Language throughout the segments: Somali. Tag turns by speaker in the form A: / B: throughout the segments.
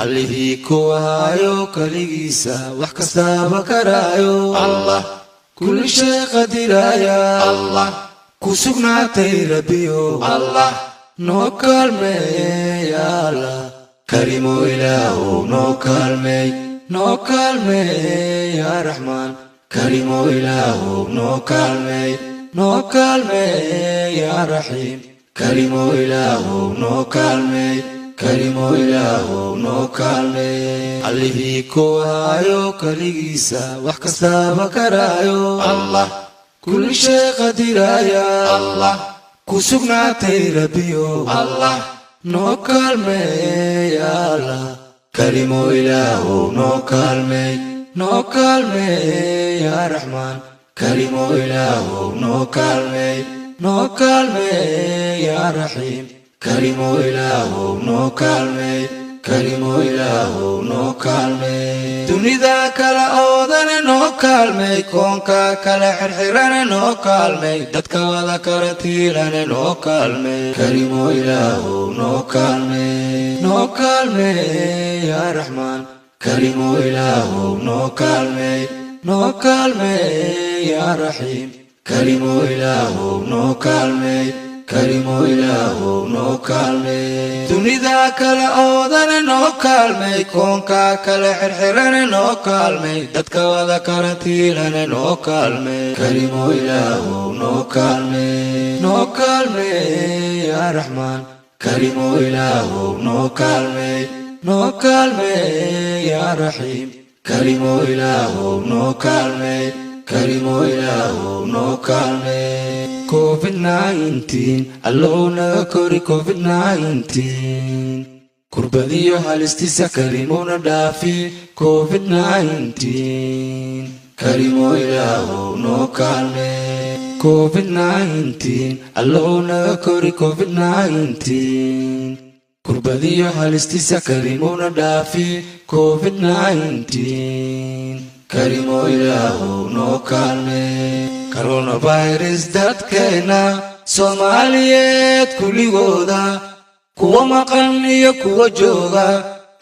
A: allihii ku hayo kaligiisa wax kastaba karaayo allah kulli shay qadiraya allah ku sugnaatay rabbiyo allah noo kaalmeey ya allah karimo ilaahu noo kaalmeey ya raxmaan karimo ilaahu noo kaalmeey ya raxiim karimo ilaahu noo kaalmeey allihii ku hayo kaligiisa wax kastaba karaayo allah kulli shay qadiraya allah ku sugnaatay rabbiyo allah noo kaalmeey ya allah karimo ilaahu noo kaalmeey ya raxmaan karimo ilaahu noo kaalmeey ya raxiim karimo ilaahu noo kaalmeey dunida kala oodane noo kaalmeey koonka kala xirxirane noo kaalmeey dadka wada kala tiirane noo kaalmeey karimo ilaahu noo kaalmeey ya raxmaan karimo ilaahu noo kaalmeey ya raxiim karimo ilaahu noo kaalmeey dunida kala oodane noo kaalmeey koonka kala xirxirane noo kaalmeey dadka wada kala tiirane noo kaalmeey karimo ilaahu noo kaalmeey ya raxmaan karimo ilaahu noo kaalmeey ya raxiim karimo ilaahu noo kaalmeey COVID-19 allow naga kori COVID-19 kurbadiyo halistiisa karimona dhaafi COVID-19 karimo ilaahu noo kaalmeey COVID-19 allow naga kori COVID-19 kurbadiyo halistiisa karimona dhaafi COVID-19 karimo ilaahu noo kaalmeey coronavirus dadkeena Soomaaliyeed kuligooda kuwa maqan iyo kuwa jooga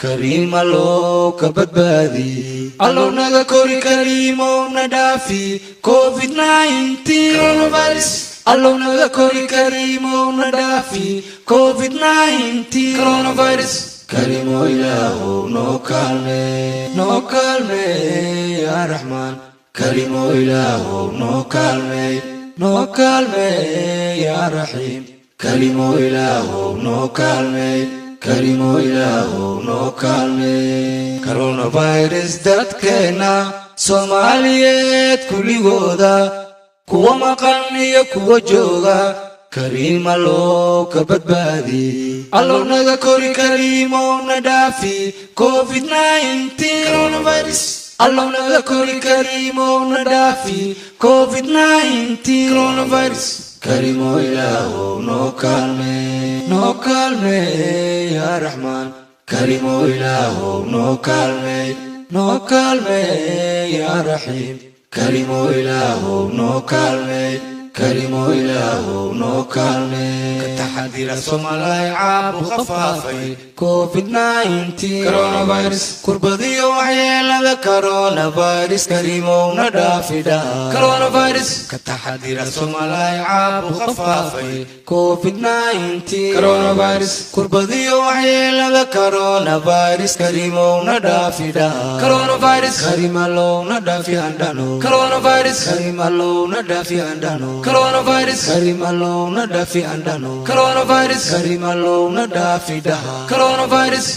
A: karima loo ka badbaadi allow naga kori karimo na dhaafi COVID-19 coronavirus allow naga kori karimo na dhaafi COVID-19 coronavirus karimo ilaahu noo kaalmeey ya raxmaan karimo ilaahu noo kaalmeey ya raxiim karimo ilaahu noo kaalmeey coronavirus dadkeena Soomaaliyeed kuligooda kuwa maqan iyo kuwa jooga karima loo ka badbaadi allow naga kori karimo na dhaafi COVID-19 coronavirus allow naga kori karimo na dhaafi COVID-19 coronavirus karimo ilaahu noo kaalmeey ya raxmaan karimo ilaahu noo kaalmeey ya raxiim karimo ilaahu noo kaalmeey ka taxadira Soomaaliya caabuqa faafay COVID-19 coronavirus kurbadiyo waxyeelada coronavirus karimo na dhaafida coronavirus ka taxadira Soomaaliya caabuqa faafay COVID-19 coronavirus kurbadiyo waxyeelada coronavirus karimo na dhaafida coronavirus karimo na dhaafi andano coronavirus karimo na dhaafi andano coronavirus karimo na dhaafi andano coronavirus karimo na dhaafi daha coronavirus